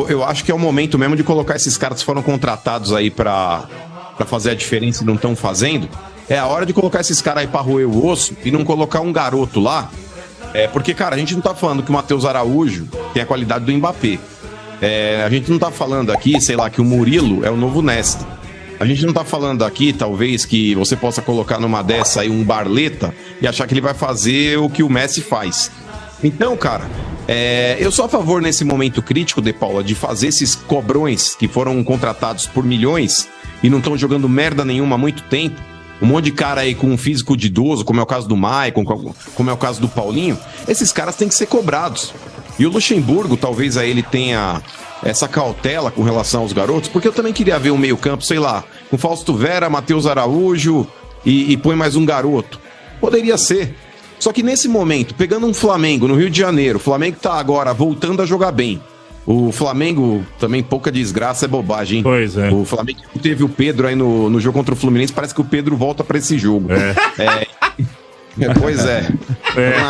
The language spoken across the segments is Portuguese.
Eu acho que é o momento mesmo de colocar esses caras que foram contratados aí pra fazer a diferença e não estão fazendo. É a hora de colocar esses caras aí pra roer o osso e não colocar um garoto lá. Porque, cara, a gente não tá falando que o Matheus Araújo tem a qualidade do Mbappé. A gente não tá falando aqui, sei lá, que o Murilo é o novo Nesta. A gente não tá falando aqui, talvez, que você possa colocar numa dessa aí um Barleta e achar que ele vai fazer o que o Messi faz. Então, cara, eu sou a favor nesse momento crítico, De Paula, de fazer esses cobrões que foram contratados por milhões e não estão jogando merda nenhuma há muito tempo. Um monte de cara aí com um físico de idoso, como é o caso do Maicon, como é o caso do Paulinho. Esses caras têm que ser cobrados. E o Luxemburgo, talvez aí ele tenha essa cautela com relação aos garotos, porque eu também queria ver um meio-campo, sei lá, com Fausto Vera, Matheus Araújo e põe mais um garoto. Poderia ser. Só que nesse momento, pegando um Flamengo no Rio de Janeiro, o Flamengo tá agora voltando a jogar bem. O Flamengo, também pouca desgraça, é bobagem, hein? Pois é. O Flamengo teve o Pedro aí no jogo contra o Fluminense, parece que o Pedro volta pra esse jogo. Pois é.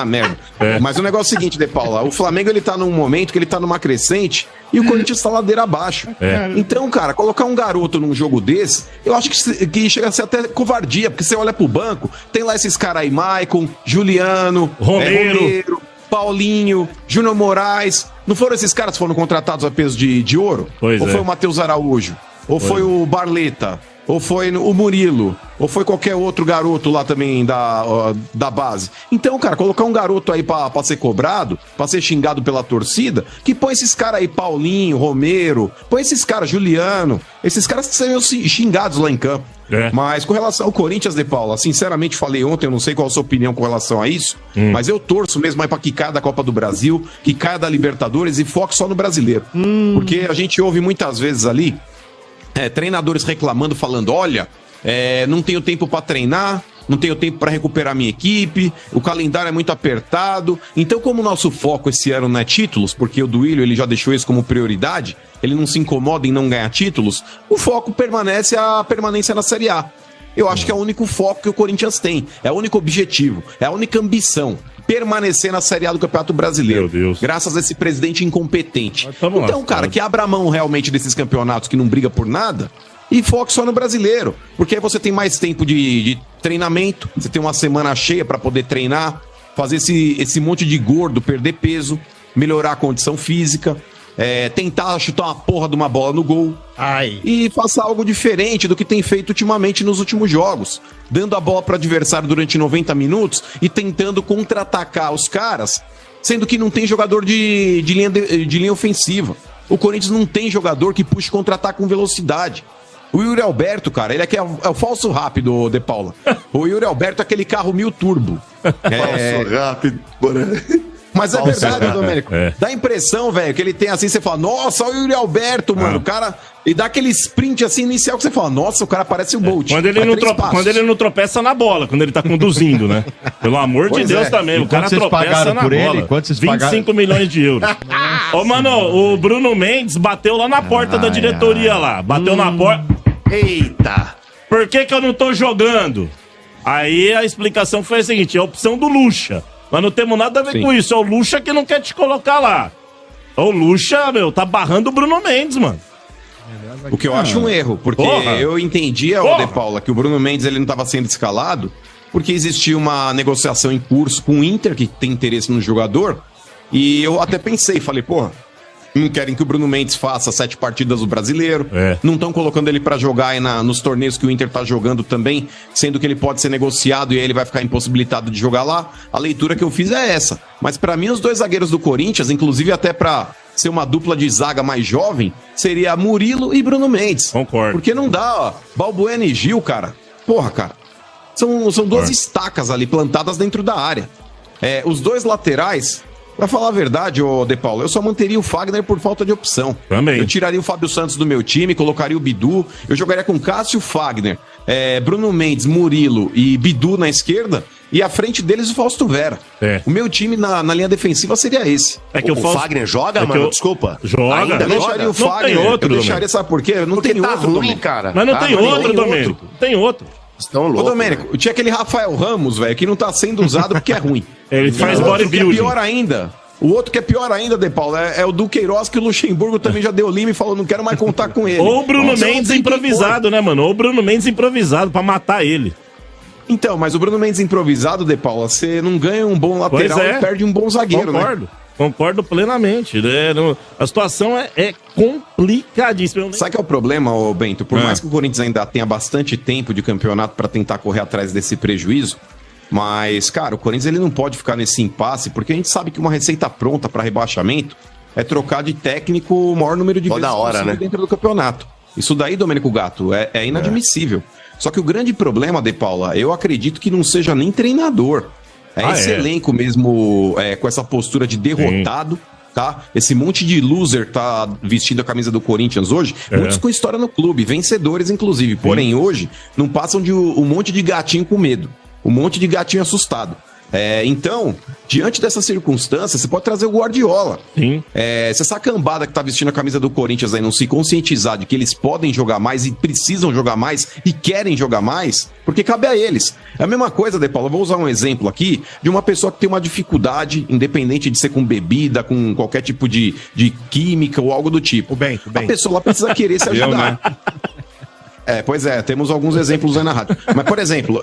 Merda. Mas o negócio é o seguinte, De Paula, o Flamengo ele tá num momento que ele tá numa crescente e o Corinthians tá ladeira abaixo. Então, cara, colocar um garoto num jogo desse, eu acho que chega a ser até covardia, porque você olha pro banco, tem lá esses caras aí, Maicon, Juliano, Romero, Paulinho, Júnior Moraes. Não foram esses caras que foram contratados a peso de ouro? Ou foi o Matheus Araújo? Ou foi o Barleta? Ou foi o Murilo? Ou foi qualquer outro garoto lá também da base? Então, cara, colocar um garoto aí pra ser cobrado, pra ser xingado pela torcida, que põe esses caras aí, Paulinho, Romero, põe esses caras, Juliano, esses caras que seriam xingados lá em campo. Mas com relação ao Corinthians, De Paula, sinceramente falei ontem, eu não sei qual a sua opinião com relação a isso, mas eu torço mesmo aí pra que caia da Copa do Brasil, que caia da Libertadores e foque só no brasileiro. Porque a gente ouve muitas vezes ali treinadores reclamando, falando, olha, não tenho tempo pra treinar, não tenho tempo pra recuperar minha equipe, o calendário é muito apertado. Então, como o nosso foco esse ano não é títulos, porque o Duílio ele já deixou isso como prioridade, ele não se incomoda em não ganhar títulos, o foco permanece a permanência na Série A. Eu acho que é o único foco que o Corinthians tem, é o único objetivo, é a única ambição. Permanecer na Série A do Campeonato Brasileiro. Meu Deus. Graças a esse presidente incompetente. Então, cara, que abra a mão realmente desses campeonatos que não briga por nada e foque só no brasileiro. Porque aí você tem mais tempo de treinamento, você tem uma semana cheia para poder treinar, fazer esse monte de gordo, perder peso, melhorar a condição física, tentar chutar uma porra de uma bola no gol. E faça algo diferente do que tem feito ultimamente nos últimos jogos, dando a bola para o adversário durante 90 minutos e tentando contra-atacar os caras, sendo que não tem jogador de linha ofensiva. O Corinthians não tem jogador que puxe contra-ataque com velocidade. O Yuri Alberto, cara, ele é o falso rápido, De Paula. O Yuri Alberto é aquele carro 1000 turbo. Falso rápido, Mas é verdade, Domênico. Dá a impressão, velho, que ele tem assim, você fala, nossa, olha o Yuri Alberto, mano. O cara. E dá aquele sprint assim inicial que você fala, nossa, o cara parece o Bolt. Quando ele não tropeça na bola, quando ele tá conduzindo, né? Pelo amor de Deus também. O cara tropeça na bola. Quanto vocês 25 milhões de euros. Ô, mano, o Bruno Mendes bateu lá na porta da diretoria lá. Bateu na porta. Eita! Por que eu não tô jogando? Aí a explicação foi a seguinte: é a opção do Lucha. Mas não temos nada a ver com isso. É o Lucha que não quer te colocar lá. O Lucha, meu, tá barrando o Bruno Mendes, mano. O que eu acho um erro, porque eu entendia, De Paula, que o Bruno Mendes ele não estava sendo escalado porque existia uma negociação em curso com o Inter, que tem interesse no jogador, e eu até pensei, falei, não querem que o Bruno Mendes faça 7 partidas do Brasileiro, não estão colocando ele pra jogar aí nos torneios que o Inter tá jogando também, sendo que ele pode ser negociado e aí ele vai ficar impossibilitado de jogar lá. A leitura que eu fiz é essa. Mas pra mim, os dois zagueiros do Corinthians, inclusive até pra ser uma dupla de zaga mais jovem, seria Murilo e Bruno Mendes. Concordo. Porque não dá, Balbuena e Gil, cara. Porra, cara. São duas estacas ali plantadas dentro da área. Os dois laterais, pra falar a verdade, De Paula, eu só manteria o Fagner por falta de opção. Também. Eu tiraria o Fábio Santos do meu time, colocaria o Bidu, eu jogaria com Cássio, Fagner, Bruno Mendes, Murilo e Bidu na esquerda, e à frente deles o Fausto Vera. O meu time na linha defensiva seria esse. O Fagner joga, mano? Desculpa. Joga. Ainda Eu deixaria o Fagner. Não tem outro, eu deixaria, sabe por quê? Não porque tem tá outro, ruim, Domênico. cara. Mas não tem outro, Domênico. Tem outro. Estão Ô, loucos. Domênico, tinha aquele Rafael Ramos, velho, que não tá sendo usado porque é ruim. Ele faz O bodybuilding. que é pior ainda, O outro que é pior ainda, De Paulo, é o Duqueiroz, que o Luxemburgo também já deu lima e falou, não quero mais contar com ele. Ou o Bruno Mendes improvisado, né, mano? Ou o Bruno Mendes improvisado pra matar ele. Então, mas o Bruno Mendes improvisado, De Paulo, você não ganha um bom lateral e perde um bom zagueiro, né? Concordo plenamente. A situação é complicadíssima. Sabe que é o problema, ô Bento? Por mais que o Corinthians ainda tenha bastante tempo de campeonato pra tentar correr atrás desse prejuízo, mas, cara, o Corinthians ele não pode ficar nesse impasse, porque a gente sabe que uma receita pronta para rebaixamento é trocar de técnico o maior número de vezes possível, né? Dentro do campeonato. Isso daí, Domênico Gato, é inadmissível. Só que o grande problema, De Paula, eu acredito que não seja nem treinador. Esse elenco mesmo, com essa postura de derrotado, tá? Esse monte de loser tá vestindo a camisa do Corinthians hoje, muitos com história no clube, vencedores inclusive. Porém, hoje, não passam de um monte de gatinho com medo. Um monte de gatinho assustado. Então, diante dessa circunstância, você pode trazer o Guardiola. Sim. Se essa cambada que tá vestindo a camisa do Corinthians aí não se conscientizar de que eles podem jogar mais e precisam jogar mais e querem jogar mais, porque cabe a eles. É a mesma coisa, De Paulo, eu vou usar um exemplo aqui de uma pessoa que tem uma dificuldade, independente de ser com bebida, com qualquer tipo de química ou algo do tipo. Bem. A pessoa lá precisa querer se ajudar. Pois é, temos alguns exemplos aí na rádio. Mas, por exemplo,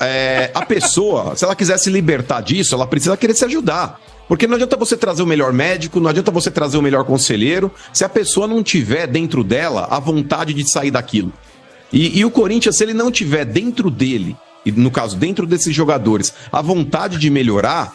a pessoa, se ela quiser se libertar disso, ela precisa querer se ajudar. Porque não adianta você trazer o melhor médico, não adianta você trazer o melhor conselheiro, se a pessoa não tiver dentro dela a vontade de sair daquilo. E o Corinthians, se ele não tiver dentro dele, e no caso, dentro desses jogadores, a vontade de melhorar,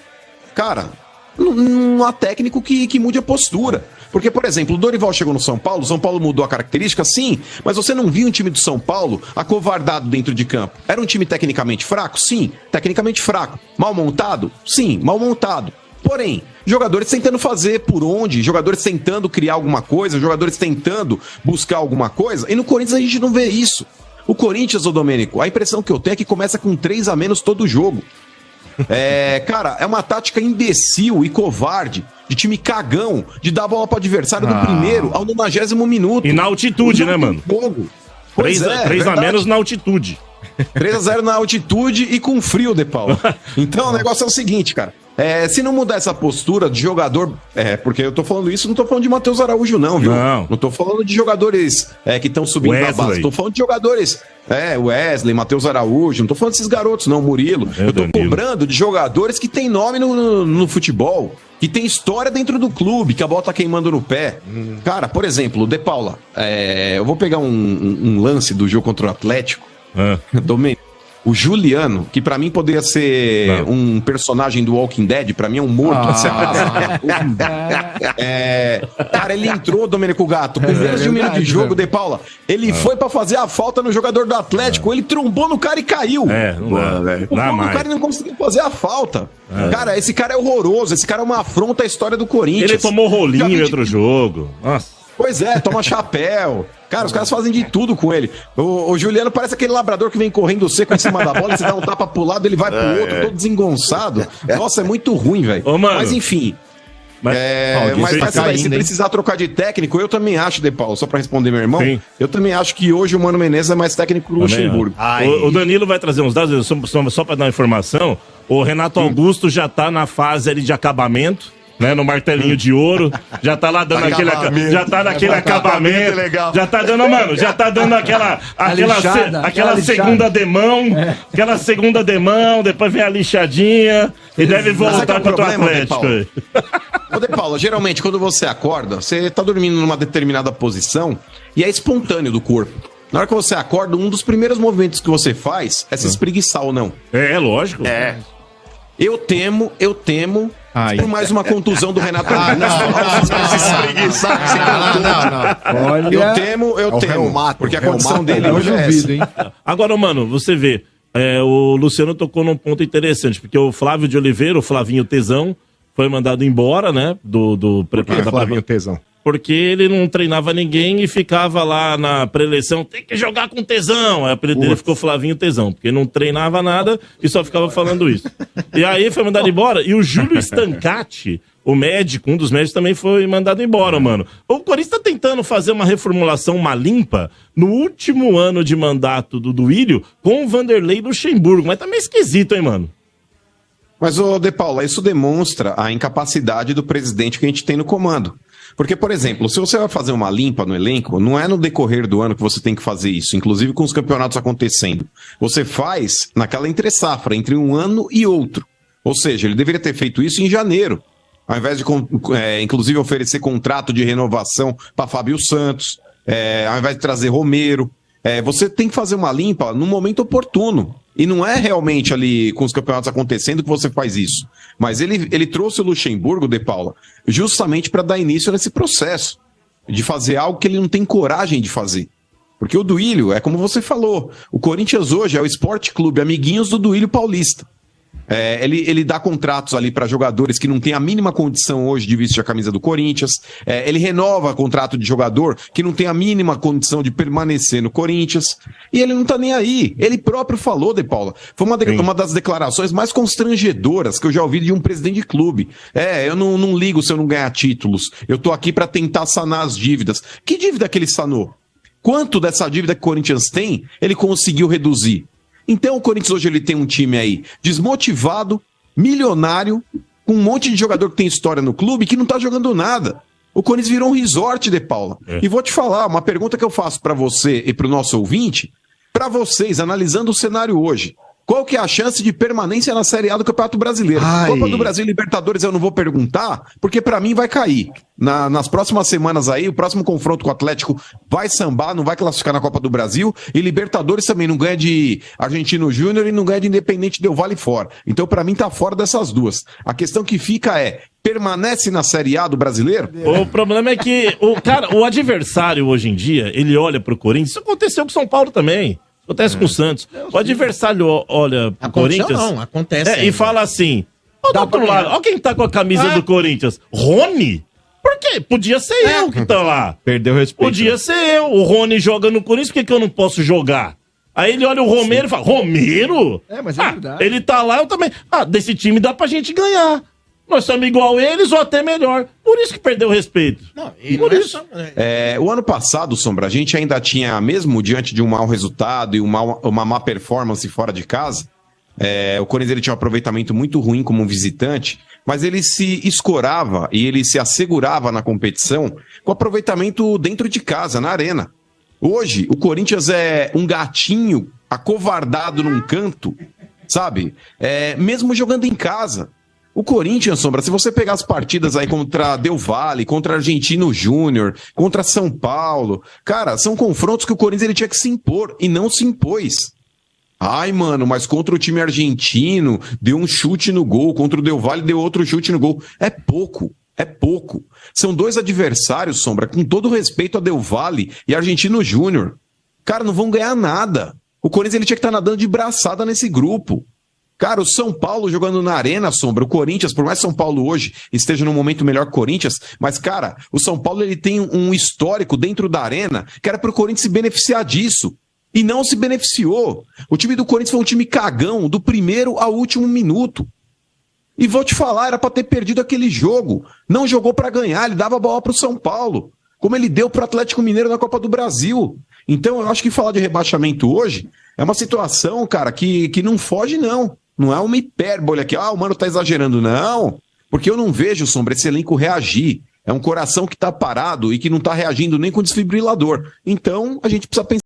cara, não há técnico que mude a postura. Porque, por exemplo, o Dorival chegou no São Paulo mudou a característica, sim, mas você não viu um time do São Paulo acovardado dentro de campo. Era um time tecnicamente fraco? Sim, tecnicamente fraco. Mal montado? Sim, mal montado. Porém, jogadores tentando fazer por onde, jogadores tentando criar alguma coisa, jogadores tentando buscar alguma coisa, e no Corinthians a gente não vê isso. O Corinthians, ô Domênico, a impressão que eu tenho é que começa com 3 a menos todo jogo. Cara, é uma tática imbecil e covarde, de time cagão, de dar a bola para o adversário do primeiro ao 90º minuto. E na altitude, né, mano? 3 a menos na altitude. 3-0 na altitude e com frio, De Paulo. Então o negócio é o seguinte, cara. Se não mudar essa postura de jogador... porque eu tô falando isso, não tô falando de Matheus Araújo, não, viu? Não tô falando de jogadores que estão subindo na base. Tô falando de jogadores... Wesley, Matheus Araújo, não tô falando desses garotos, não, Murilo. Eu tô cobrando de jogadores que tem nome no futebol, que tem história dentro do clube, que a bola tá queimando no pé. Cara, por exemplo, De Paula, eu vou pegar um lance do jogo contra o Atlético. Domênico. O Juliano, que pra mim poderia ser um personagem do Walking Dead, pra mim é um morto. Cara, ele entrou, Domênico Gato, com menos de um minuto de jogo, De Paula. Ele foi pra fazer a falta no jogador do Atlético, ele trombou no cara e caiu. Não dá, velho. O cara não conseguiu fazer a falta. Cara, esse cara é horroroso, esse cara é uma afronta à história do Corinthians. Ele tomou rolinho em outro jogo. Nossa. Pois toma chapéu. Cara, os caras fazem de tudo com ele. O Juliano parece aquele labrador que vem correndo seco em cima da bola, e você dá um tapa pro lado, ele vai pro outro, todo desengonçado. Nossa, é muito ruim, velho. Mas enfim. Mas se precisar trocar de técnico, eu também acho, De Paulo, só pra responder meu irmão, eu também acho que hoje o Mano Menezes é mais técnico que o Luxemburgo. O Danilo vai trazer uns dados, só pra dar uma informação. O Renato Augusto já tá na fase ali de acabamento. Né, no martelinho de ouro, já tá lá dando aquele acabamento, legal. Já tá dando aquela segunda demão, aquela segunda demão, depois vem a lixadinha e deve voltar contra o Atlético. Ô, De Paulo, geralmente quando você acorda, você tá dormindo numa determinada posição e é espontâneo do corpo. Na hora que você acorda, um dos primeiros movimentos que você faz é se espreguiçar ou não. Lógico. Eu temo por mais uma contusão do Renato Augusto. Olha, eu temo, porque a condição dele hoje é essa. hein? Agora, mano, você vê, o Luciano tocou num ponto interessante, porque o Flávio de Oliveira, o Flavinho Tesão, foi mandado embora, né, do preparo da Flavinho Tesão? Porque ele não treinava ninguém e ficava lá na pré-eleição, tem que jogar com tesão. Aí a apelido dele ficou Flavinho Tesão, porque não treinava nada e só ficava falando isso. E aí foi mandado embora. E o Júlio Stancati, o médico, um dos médicos, também foi mandado embora, mano. O Corinthians tá tentando fazer uma reformulação, uma limpa, no último ano de mandato do Duílio com o Vanderlei Luxemburgo. Mas tá meio esquisito, hein, mano? Mas, ô De Paula, isso demonstra a incapacidade do presidente que a gente tem no comando. Porque, por exemplo, se você vai fazer uma limpa no elenco, não é no decorrer do ano que você tem que fazer isso, inclusive com os campeonatos acontecendo. Você faz naquela entre-safra, entre um ano e outro. Ou seja, ele deveria ter feito isso em janeiro, ao invés de, inclusive, oferecer contrato de renovação para Fábio Santos, ao invés de trazer Romero. Você tem que fazer uma limpa no momento oportuno. E não é realmente ali com os campeonatos acontecendo que você faz isso. Mas ele trouxe o Luxemburgo, De Paula, justamente para dar início nesse processo. De fazer algo que ele não tem coragem de fazer. Porque o Duílio, é como você falou, o Corinthians hoje é o Sport Clube, amiguinhos do Duílio Paulista. Ele dá contratos ali para jogadores que não têm a mínima condição hoje de vestir a camisa do Corinthians. Ele renova contrato de jogador que não tem a mínima condição de permanecer no Corinthians. E ele não tá nem aí. Ele próprio falou, De Paula. Foi uma das declarações mais constrangedoras que eu já ouvi de um presidente de clube. Eu não ligo se eu não ganhar títulos. Eu tô aqui para tentar sanar as dívidas. Que dívida que ele sanou? Quanto dessa dívida que o Corinthians tem, ele conseguiu reduzir? Então o Corinthians hoje ele tem um time aí desmotivado, milionário, com um monte de jogador que tem história no clube que não tá jogando nada. O Corinthians virou um resort, De Paula. E vou te falar, uma pergunta que eu faço para você e pro nosso ouvinte, para vocês, analisando o cenário hoje, qual que é a chance de permanência na Série A do Campeonato Brasileiro? Copa do Brasil e Libertadores eu não vou perguntar, porque para mim vai cair. Nas próximas semanas aí, o próximo confronto com o Atlético vai sambar, não vai classificar na Copa do Brasil, e Libertadores também não ganha de Argentino Júnior e não ganha de Independente Del Valle fora. Então para mim tá fora dessas duas. A questão que fica permanece na Série A do Brasileiro? O problema é que o adversário hoje em dia, ele olha pro Corinthians, isso aconteceu com o São Paulo também. Acontece com o Santos. O adversário olha pro Corinthians. Não, acontece. E fala assim: do outro lado, olha quem tá com a camisa do Corinthians. Rony? Por quê? Podia ser eu que tá lá. Perdeu o respeito. Podia ser eu. O Rony joga no Corinthians, por que eu não posso jogar? Aí ele olha o Romero e fala: Romero? Mas é verdade. Ele tá lá, eu também. Desse time dá pra gente ganhar. Nós somos igual eles ou até melhor. Por isso que perdeu o respeito. Por isso. O ano passado, Sombra, a gente ainda tinha, mesmo diante de um mau resultado e uma má performance fora de casa, o Corinthians ele tinha um aproveitamento muito ruim como visitante, mas ele se escorava e ele se assegurava na competição com aproveitamento dentro de casa, na arena. Hoje, o Corinthians é um gatinho acovardado num canto, sabe? Mesmo jogando em casa. O Corinthians, Sombra, se você pegar as partidas aí contra Del Valle, contra Argentino Júnior, contra São Paulo, cara, são confrontos que o Corinthians ele tinha que se impor e não se impôs. Ai, mano, mas contra o time argentino, deu um chute no gol, contra o Del Valle deu outro chute no gol. É pouco. São dois adversários, Sombra, com todo respeito a Del Valle e Argentino Júnior. Cara, não vão ganhar nada. O Corinthians ele tinha que estar nadando de braçada nesse grupo. Cara, o São Paulo jogando na arena, Sombra, o Corinthians, por mais que São Paulo hoje esteja num momento melhor que o Corinthians, mas, cara, o São Paulo ele tem um histórico dentro da arena que era pro Corinthians se beneficiar disso. E não se beneficiou. O time do Corinthians foi um time cagão do primeiro ao último minuto. E vou te falar, era pra ter perdido aquele jogo. Não jogou pra ganhar, ele dava a bola pro São Paulo. Como ele deu pro Atlético Mineiro na Copa do Brasil. Então, eu acho que falar de rebaixamento hoje é uma situação, cara, que não foge, não. Não é uma hipérbole aqui, o mano tá exagerando, não. Porque eu não vejo, Sombra, esse elenco reagir. É um coração que tá parado e que não tá reagindo nem com desfibrilador. Então, a gente precisa pensar